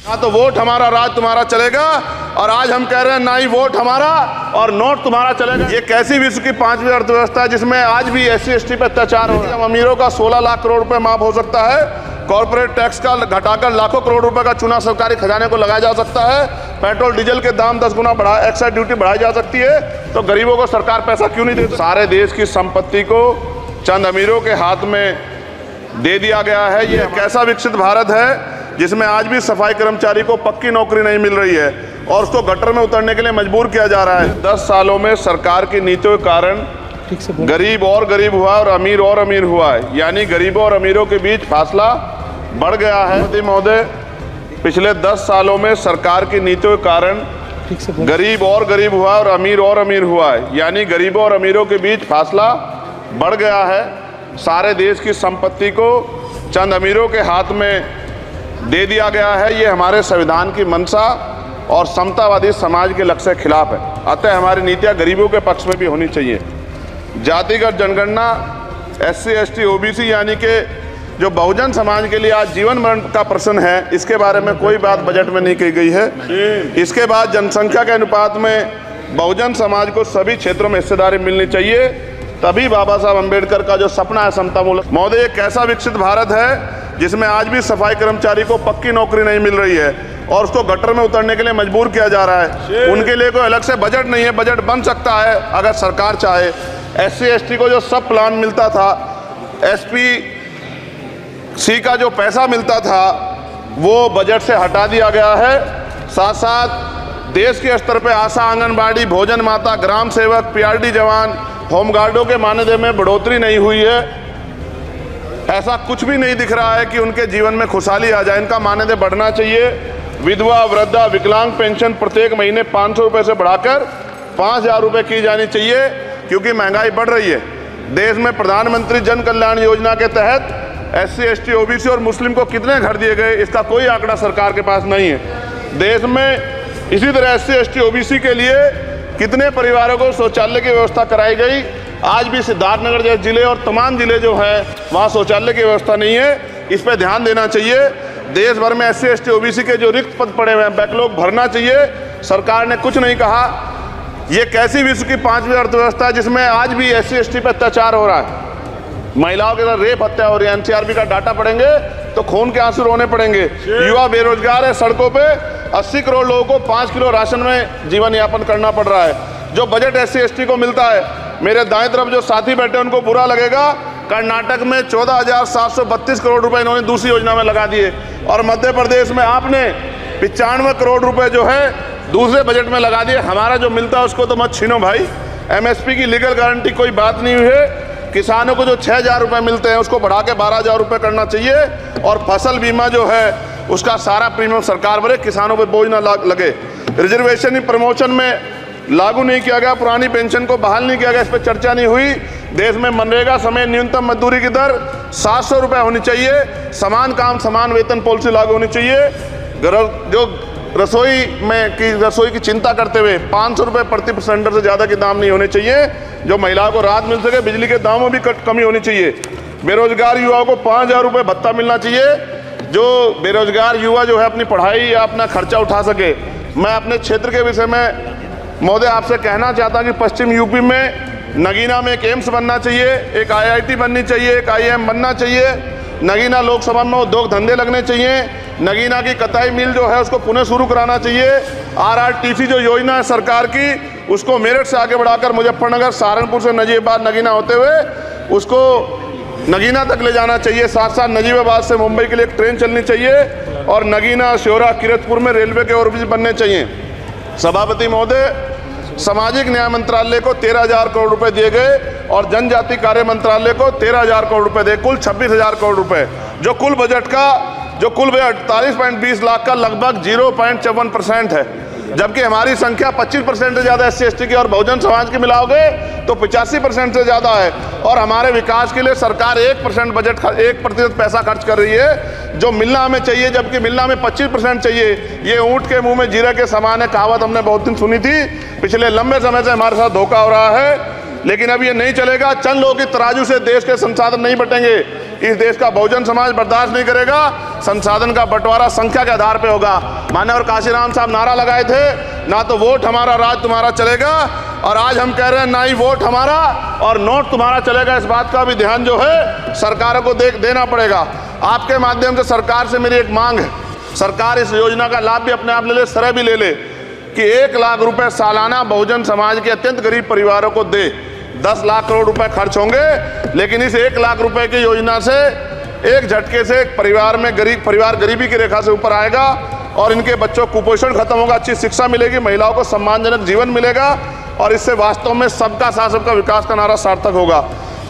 हाँ, तो वोट हमारा राज तुम्हारा चलेगा। और आज हम कह रहे हैं ना ही वोट हमारा और नोट तुम्हारा चलेगा। ये कैसी विश्व की 5वीं अर्थव्यवस्था है जिसमें आज भी SC ST पे अत्याचार हो रहा है। अमीरों का 16 लाख करोड़ रुपए माफ हो सकता है, कॉर्पोरेट टैक्स का घटाकर लाखों करोड़ रुपए का चूना सरकारी खजाने को लगाया जा सकता है, पेट्रोल डीजल के दाम 10 गुना बढ़ा, एक्साइज ड्यूटी बढ़ाई जा सकती है, तो गरीबों को सरकार पैसा क्यों नहीं देती? सारे देश की संपत्ति को चंद अमीरों के हाथ में दे दिया गया है। ये कैसा विकसित भारत है जिसमें आज भी सफाई कर्मचारी को पक्की नौकरी नहीं मिल रही है और उसको गटर में उतरने के लिए मजबूर किया जा रहा है। 10 सालों में सरकार की नीतियों के कारण गरीब और गरीब हुआ और अमीर हुआ है, यानी गरीबों और अमीरों के बीच फासला बढ़ गया है। मोदी महोदय, पिछले 10 सालों में सरकार की नीतियों के कारण गरीब और गरीब हुआ और अमीर हुआ है, यानी गरीबों और अमीरों के बीच फासला बढ़ गया है। सारे देश की संपत्ति को चंद अमीरों के हाथ में दे दिया गया है। ये हमारे संविधान की मंशा और समतावादी समाज के लक्ष्य के खिलाफ है। अतः हमारी नीतियाँ गरीबों के पक्ष में भी होनी चाहिए। जातिगत जनगणना SC ST OBC यानी कि जो बहुजन समाज के लिए आज जीवन मरण का प्रश्न है, इसके बारे में कोई बात बजट में नहीं की गई है। इसके बाद जनसंख्या के अनुपात में बहुजन समाज को सभी क्षेत्रों में हिस्सेदारी मिलनी चाहिए, तभी बाबा साहब अम्बेडकर का जो सपना है समतामूलक। महोदय, एक ऐसा विकसित भारत है जिसमें आज भी सफाई कर्मचारी को पक्की नौकरी नहीं मिल रही है और उसको गटर में उतरने के लिए मजबूर किया जा रहा है। उनके लिए कोई अलग से बजट नहीं है, बजट बन सकता है अगर सरकार चाहे। SC ST को जो सब प्लान मिलता था, SPC का जो पैसा मिलता था, वो बजट से हटा दिया गया है। साथ साथ देश के स्तर पे आशा, आंगनबाड़ी, भोजन माता, ग्राम सेवक, PRD जवान, होमगार्डों के मानदेय में बढ़ोतरी नहीं हुई है। ऐसा कुछ भी नहीं दिख रहा है कि उनके जीवन में खुशहाली आ जाए। इनका मानदेय बढ़ना चाहिए। विधवा, वृद्धा, विकलांग पेंशन प्रत्येक महीने 500 रुपये से बढ़ाकर 5000 रुपये की जानी चाहिए, क्योंकि महंगाई बढ़ रही है। देश में प्रधानमंत्री जन कल्याण योजना के तहत SC ST OBC और मुस्लिम को कितने घर दिए गए, इसका कोई आंकड़ा सरकार के पास नहीं है। देश में इसी तरह SC ST OBC के लिए कितने परिवारों को शौचालय की व्यवस्था कराई गई। आज भी सिद्धार्थनगर जैसे जिले और तमाम जिले जो हैं वहाँ शौचालय की व्यवस्था नहीं है। इस पर ध्यान देना चाहिए। देश भर में SC ST OBC के जो रिक्त पद पड़े हुए हैं, बैकलॉग भरना चाहिए। सरकार ने कुछ नहीं कहा। ये कैसी विश्व की 5वीं अर्थव्यवस्था है जिसमें आज भी SC ST पर अत्याचार हो रहा है, महिलाओं के साथ रेप हत्या हो रही है। NCRB का डाटा पढ़ेंगे तो खून के आंसू रोने पड़ेंगे। युवा बेरोजगार है, सड़कों पे 80 करोड़ लोगों को 5 किलो राशन में जीवन यापन करना पड़ रहा है। जो बजट SC ST को मिलता है, मेरे दाएं तरफ जो साथी बैठे उनको बुरा लगेगा, कर्नाटक में 14,732 करोड़ रुपए इन्होंने दूसरी योजना में लगा दिए और मध्य प्रदेश में आपने 95 करोड़ रुपए जो है दूसरे बजट में लगा दिए। हमारा जो मिलता है उसको तो मत छीनो भाई। MSP की लीगल गारंटी कोई बात नहीं हुई है। किसानों को जो 6,000 रुपये मिलते हैं उसको बढ़ा के 12,000 रुपये करना चाहिए और फसल बीमा जो है उसका सारा प्रीमियम सरकार भरे, किसानों पर बोझ ना लगे। रिजर्वेशन प्रमोशन में लागू नहीं किया गया, पुरानी पेंशन को बहाल नहीं किया गया, इस पर चर्चा नहीं हुई। देश में मनरेगा समय न्यूनतम मजदूरी की दर 700 रुपये होनी चाहिए। समान काम समान वेतन पॉलिसी लागू होनी चाहिए। जो रसोई की चिंता करते हुए 500 रुपये प्रति सिलेंडर से ज़्यादा के दाम नहीं होने चाहिए, जो महिलाओं को राहत मिल सके। बिजली के दामों में भी कमी होनी चाहिए। बेरोजगार युवाओं को 5,000 रुपये भत्ता मिलना चाहिए, जो बेरोजगार युवा जो है अपनी पढ़ाई या अपना खर्चा उठा सके। मैं अपने क्षेत्र के विषय में महोदय आपसे कहना चाहता हूँ कि पश्चिम यूपी में नगीना में एक एम्स बनना चाहिए, एक IIT बननी चाहिए, एक IIM बनना चाहिए। नगीना लोकसभा में उद्योग धंधे लगने चाहिए। नगीना की कताई मिल जो है उसको पुनः शुरू कराना चाहिए। RRTC जो योजना है सरकार की, उसको मेरठ से आगे बढ़ाकर मुजफ्फरनगर, सहारनपुर से नजीबाबाद, नगीना होते हुए उसको नगीना तक ले जाना चाहिए। साथ साथ नजीबाबाद से मुंबई के लिए एक ट्रेन चलनी चाहिए और नगीना, श्योरा, किरतपुर में रेलवे के ओवरब्रिज बनने चाहिए। सभापति महोदय, सामाजिक न्याय मंत्रालय को 13,000 करोड़ रुपए दिए गए और जनजाति कार्य मंत्रालय को 13,000 करोड़ रुपए दिए, कुल 26,000 करोड़ रुपए। जो कुल बजट 48.20 लाख का लगभग 0.54% है, जबकि हमारी संख्या 25% से ज़्यादा SC ST की और बहुजन समाज की मिलाओगे तो 85% से ज़्यादा है। और हमारे विकास के लिए सरकार 1% बजट 1% पैसा खर्च कर रही है, जो मिलना हमें चाहिए, जबकि मिलना हमें 25% चाहिए। ये ऊँट के मुंह में जीरा के समान है, कहावत हमने बहुत दिन सुनी थी। पिछले लंबे समय से हमारे साथ धोखा हो रहा है, लेकिन अब ये नहीं चलेगा। चंद लोगों की तराजू से देश के संसाधन नहीं बटेंगे। इस देश का बहुजन समाज बर्दाश्त नहीं करेगा। संसाधन का बंटवारा संख्या के आधार पे होगा। माननीय काशीराम साहब नारा लगाए थे, ना तो वोट हमारा राज तुम्हारा चलेगा, और आज हम कह रहे हैं ना ही वोट हमारा और नोट तुम्हारा चलेगा। इस बात का भी ध्यान जो है सरकारों को देना पड़ेगा। आपके माध्यम से सरकार से मेरी एक मांग है, सरकार इस योजना का लाभ भी अपने आप ले ले, सरह भी ले ले कि 1 लाख रुपए सालाना बहुजन समाज के अत्यंत गरीब परिवारों को दे। 10 लाख करोड़ रुपए खर्च होंगे, लेकिन इस 1 लाख रुपए की योजना से एक झटके से एक परिवार में परिवार गरीबी की रेखा से ऊपर आएगा और इनके बच्चों को कुपोषण खत्म होगा, अच्छी शिक्षा मिलेगी, महिलाओं को सम्मानजनक जीवन मिलेगा और इससे वास्तव में सबका साथ सबका विकास का नारा सार्थक होगा।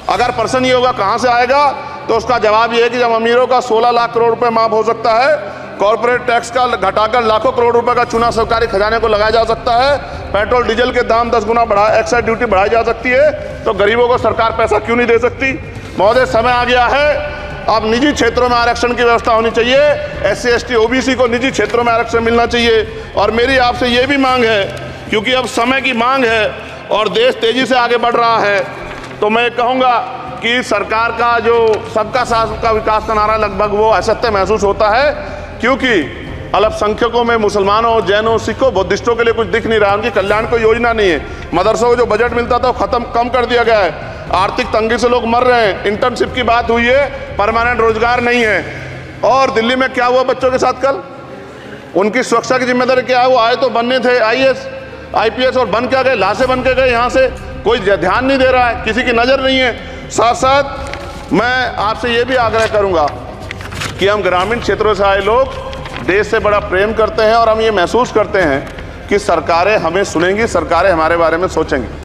अगर प्रश्न ये होगा कहाँ से आएगा, तो उसका जवाब ये है कि जब अमीरों का 16 लाख करोड़ रुपए माफ हो सकता है, कॉर्पोरेट टैक्स का घटाकर लाखों करोड़ रुपए का चूना सरकारी खजाने को लगाया जा सकता है, पेट्रोल डीजल के दाम 10 गुना एक्साइज ड्यूटी बढ़ाई जा सकती है, तो गरीबों को सरकार पैसा क्यों नहीं दे सकती। महोदय, समय आ गया है, अब निजी क्षेत्रों में आरक्षण की व्यवस्था होनी चाहिए। SC ST OBC को निजी क्षेत्रों में आरक्षण मिलना चाहिए। और मेरी आपसे ये भी मांग है, क्योंकि अब समय की मांग है और देश तेजी से आगे बढ़ रहा है, तो मैं कहूँगा कि सरकार का जो सबका साथ सबका विकास का नारा लगभग वो असत्य महसूस होता है, क्योंकि अल्पसंख्यकों में मुसलमानों, जैनों, सिखों, बुद्धिस्टों के लिए कुछ दिख नहीं रहा, उनकी कल्याण कोई योजना नहीं है। मदरसों को जो बजट मिलता था वो कम कर दिया गया है। आर्थिक तंगी से लोग मर रहे हैं। इंटर्नशिप की बात हुई है, परमानेंट रोजगार नहीं है। और दिल्ली में क्या हुआ बच्चों के साथ कल, उनकी सुरक्षा की जिम्मेदारी क्या है? वो आए तो बनने थे IAS IPS और बन क्या गए, लाशें बन के गए। यहाँ से कोई ध्यान नहीं दे रहा है, किसी की नज़र नहीं है। साथ साथ मैं आपसे ये भी आग्रह करूँगा कि हम ग्रामीण क्षेत्रों से आए लोग देश से बड़ा प्रेम करते हैं और हम ये महसूस करते हैं कि सरकारें हमें सुनेंगी, सरकारें हमारे बारे में सोचेंगी।